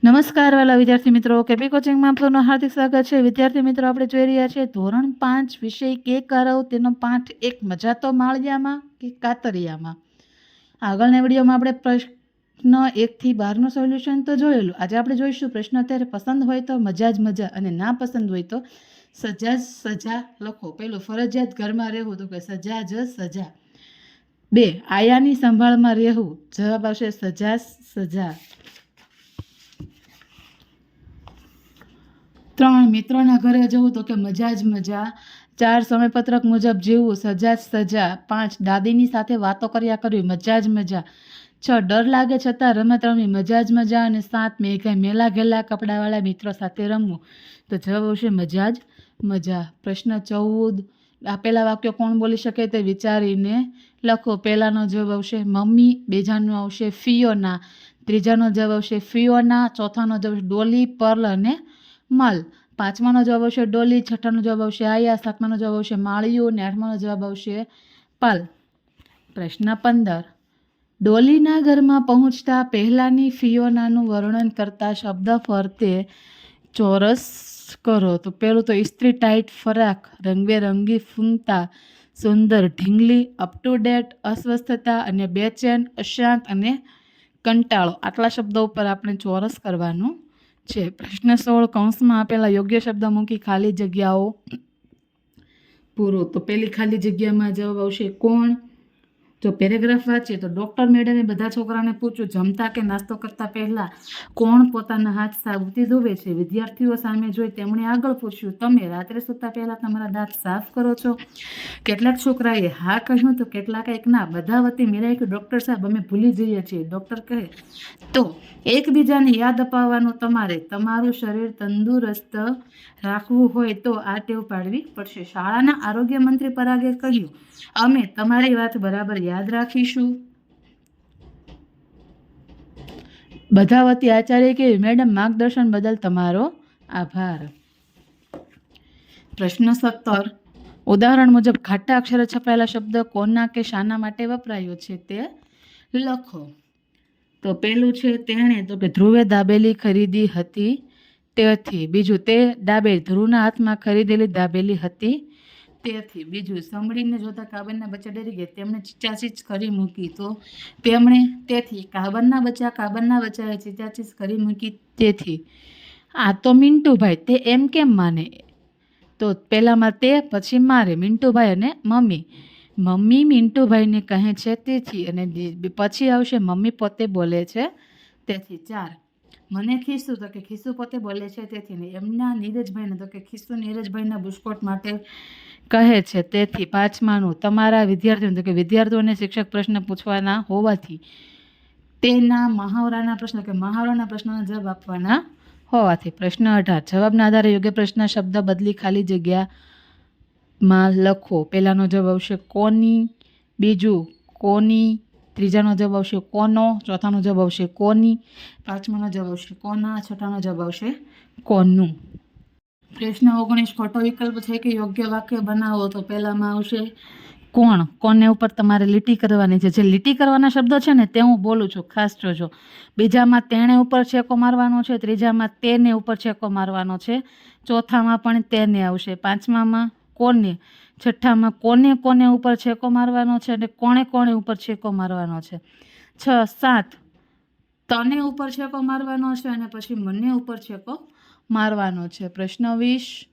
નમસ્કાર વાલા વિદ્યાર્થી મિત્રો, કેપી કોચિંગમાં આપનું હાર્દિક સ્વાગત છે। વિદ્યાર્થી મિત્રો, આપણે જોઈ રહ્યા છીએ ધોરણ 5 વિષય કે કરવ તેનો પાઠ 1 મજા તો માળિયામાં કે કાતરિયામાં। આગળના વિડીયોમાં આપણે પ્રશ્ન 1 થી 12 નું સોલ્યુશન તો જોયેલું। આજે આપણે જોઈશું પ્રશ્ન અત્યારે પસંદ હોય તો મજા જ મજા અને ના પસંદ હોય તો સજા જ સજા લખો। પહેલું, ફરજિયાત ઘરમાં રહેવું તો કે સજા જ સજા। 2, આયાની સંભાળમાં રહેવું, જવાબ આવશે સજા સજા। 3, મિત્રોના ઘરે જવું તો કે મજા જ મજા। 4, સમયપત્રક મુજબ જીવવું, સજા જ સજા। 5, દાદીની સાથે વાતો કર્યા કરવી, મજા જ મજા। 6, ડર લાગે છતાં રમત રમવી, મજા જ મજા। અને 7, મેલા ઘેલા કપડાવાળા મિત્રો સાથે રમવું, તો જવાબ આવશે મજા જ મજા। પ્રશ્ન 14, આપેલા વાક્યો કોણ બોલી શકે તે વિચારીને લખો। પહેલાનો જવાબ આવશે મમ્મી, બીજાનો આવશે ફિયોના, ત્રીજાનો જવાબ આવશે ફિયોના, ચોથાનો જવાબ ડોલી, પર્લ અને મલ, પાંચમાનો જવાબ આવશે ડોલી, છઠ્ઠાનો જવાબ આવશે આયા, સાતમાનો જવાબ આવશે માળિયું અને આઠમાનો જવાબ આવશે પલ। પ્રશ્ન 15, ડોલીના ઘરમાં પહોંચતા પહેલાની ફિયોનાનું વર્ણન કરતા શબ્દ ફરતે ચોરસ કરો। તો પહેલું તો ઇસ્ત્રી ટાઈટ ફરાક, રંગબેરંગી ફૂમતા, સુંદર ઢીંગલી, અપ ટુ ડેટ, અસ્વસ્થતા અને બેચેન, અશાંત અને કંટાળો, આટલા શબ્દો ઉપર આપણે ચોરસ કરવાનું છે। પ્રશ્ન 16, કૌંસમાં આપેલા યોગ્ય શબ્દ મૂકી ખાલી જગ્યાઓ પૂરો। તો પહેલી ખાલી જગ્યામાં જવાબ આવશે કોણ। જો પેરેગ્રાફ વાંચીએ તો ડૉક્ટર મેડમે બધા છોકરાને પૂછ્યું, જમતા કે નાસ્તો કરતા પહેલા કોણ પોતાના હાથ સાબુથી ધોવે છે? વિદ્યાર્થીઓ સામે જોઈ તેમણે આગળ પૂછ્યું, તમે રાત્રે સૂતા પહેલા તમારા દાંત સાફ કરો છો? કેટલાક છોકરાએ હા કહ્યું તો કેટલાકે ના। બધા વતી મીરાએ કહ્યું, ડૉક્ટર સાહેબ અમે ભૂલી જઈએ છીએ। ડૉક્ટર કહે, તો એકબીજાને યાદ અપાવવાનું તમારે તમારું શરીર તંદુરસ્ત રાખવું હોય તો આ ટેવ પાડવી પડશે। શાળાના આરોગ્ય મંત્રી પરાગે કહ્યું, અમે તમારી વાત બરાબર યાદ રાખીશું। બધા વતી આચાર્ય કહ્યું, મેડમ માર્ગદર્શન બદલ તમારો આભાર। પ્રશ્ન 17, ઉદાહરણ મુજબ ખાટા અક્ષરે છપાયેલા શબ્દ કોના કે શાના માટે વપરાયો છે તે લખો। તો પહેલું છે તેણે, તો કે ધ્રુવે દાબેલી ખરીદી હતી તેથી। બીજું, તે દાબેલી ધ્રુવના હાથમાં ખરીદેલી દાબેલી હતી તેથી। બીજું, સંભળીને જોતા કાબરના બચ્ચા ડરી ગયા, તેમણે ચીચાચીચ કરી મૂકી, તો તેમણે તેથી। કાબરના બચ્ચાએ ચીચાચીચ કરી મૂકી તેથી। આ તો મિન્ટુભાઈ, તે એમ કેમ માને? તો પહેલામાં તે, પછી મારે, મિન્ટુભાઈ અને મમ્મી મિન્ટુભાઈને કહે છે તેથી, અને પછી આવશે મમ્મી પોતે બોલે છે તેથી। 4, મને ખીસું, તો કે ખીસું પોતે બોલે છે તેથી। ને એમના નીરજભાઈને, તો કે ખીસું નીરજભાઈના બુસ્કોટ માટે કહે છે તેથી। 5માનું, તમારા વિદ્યાર્થીઓને, તો કે વિદ્યાર્થીઓને શિક્ષક પ્રશ્ન પૂછવાના હોવાથી તેના મહાવરાના પ્રશ્ન, કે મહાવરાના પ્રશ્નના જવાબ આપવાના હોવાથી। પ્રશ્ન 18, જવાબના આધારે યોગ્ય પ્રશ્ન શબ્દ બદલી ખાલી જગ્યામાં લખો। પહેલાનો જવાબ આવશે કોની, બીજું કોની, ત્રીજાનો જવાબ આવશે કોનો, ચોથાનો જવાબ આવશે કોની, પાંચમાનો જવાબ આવશે કોના, છઠ્ઠાનો જવાબ આવશે કોનું। પ્રશ્ન 19, ખોટો વિકલ્પ છે કે યોગ્ય વાક્ય બનાવો। તો પહેલામાં આવશે કોણ, કોને ઉપર તમારે લીટી કરવાની છે। જે લીટી કરવાના શબ્દો છે ને તે હું બોલું છું, ખાસ જોજો। બીજામાં તેણે ઉપર છેકો મારવાનો છે, ત્રીજામાં તેને ઉપર છેકો મારવાનો છે, ચોથામાં પણ તેને આવશે, પાંચમામાં કોને, છઠ્ઠામાં કોને ઉપર છેકો મારવાનો છે અને કોણે ઉપર છેકો મારવાનો છે। 6, 7, તને ઉપર છેકો મારવાનો છે અને પછી મને ઉપર છેકો મારવાનો છે। પ્રશ્ન 20,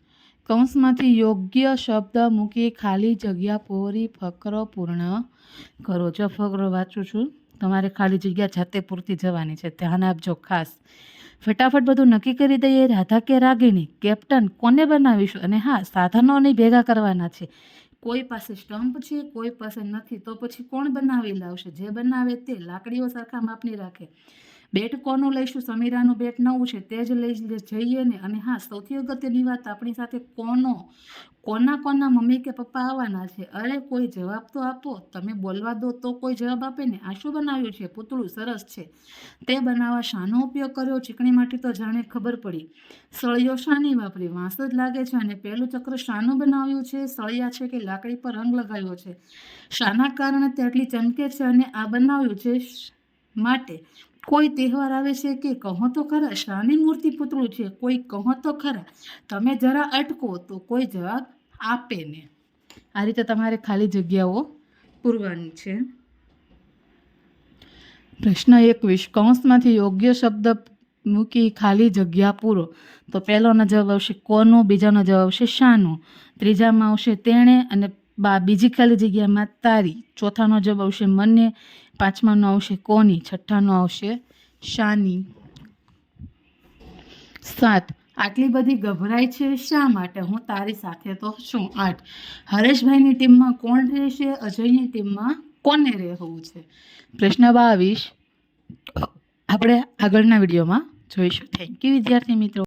કૌંસમાંથી યોગ્ય શબ્દ મૂકી ખાલી જગ્યા પૂરી, ફકરો પૂર્ણ કરો। જો ફકરો વાંચું છું, તમારે ખાલી જગ્યા જાતે પૂરતી જવાની છે, ધ્યાન આપજો ખાસ। ફટાફટ બધું નક્કી કરી દઈએ, રાધા કે રાગિણી, કેપ્ટન કોને બનાવીશું? અને હા, સાધનોને ભેગા કરવાના છે। કોઈ પાસે સ્ટમ્પ છે, કોઈ પાસે નથી, તો પછી કોણ બનાવી લાવશે? જે બનાવે તે। લાકડીઓ સરખા માપની રાખે। બેટ કોનું લઈશું? સમીરાનું બેટ નવું છે, તે જ લઈ જઈએ ને। અને હા, સૌથી અગત્યની વાત, આપણી સાથે કોના મમ્મી કે પપ્પા આવવાના છે? અરે કોઈ જવાબ તો આપો, તમે બોલવા દો તો કોઈ જવાબ આપે ને। આ શું બનાવ્યું છે? પૂતળું, સરસ છે। તે બનાવવા શાનો ઉપયોગ કર્યો? ચીકણી માટી તો જાણે ખબર પડી। સળીઓ શાની વાપરી? વાંસ જ લાગે છે। અને પહેલું ચક્ર શાનું બનાવ્યું છે? સળિયા છે કે લાકડી પર રંગ લગાવ્યો છે? શાના કારણે તે આટલી ચમકે છે અને આ બનાવ્યું છે માટે? કોઈ તહેવાર આવે છે કે કહો તો ખરા, શાની મૂર્તિ પૂતળું છે, કોઈ કહો તો ખરા, તમે જરા અટકો તો કોઈ જવાબ આપે ને. આ રીતે તમારે ખાલી જગ્યાઓ પૂરવાની છે. પ્રશ્ન 21, કૌંસમાંથી યોગ્ય શબ્દ મૂકી ખાલી જગ્યા પૂરો. તો પહેલોનો જવાબ આવશે કોનું, બીજાનો જવાબ આવશે શાનું, ત્રીજામાં આવશે તેણે અને બીજી ખાલી જગ્યામાં તારી, ચોથાનો જવાબ આવશે મને, પાંચમાનો આવશે કોની, છઠ્ઠાનો આવશે શાની. 7, આટલી બધી ગભરાય છે શા માટે, હું તારી સાથે તો છું. 8, હરેશભાઈની ટીમમાં કોણ રહેશે, અજયની ટીમમાં કોને રહેવું છે. પ્રશ્ન 22 આપણે આગળના વિડીયોમાં જોઈશું. થેન્ક યુ વિદ્યાર્થી મિત્રો.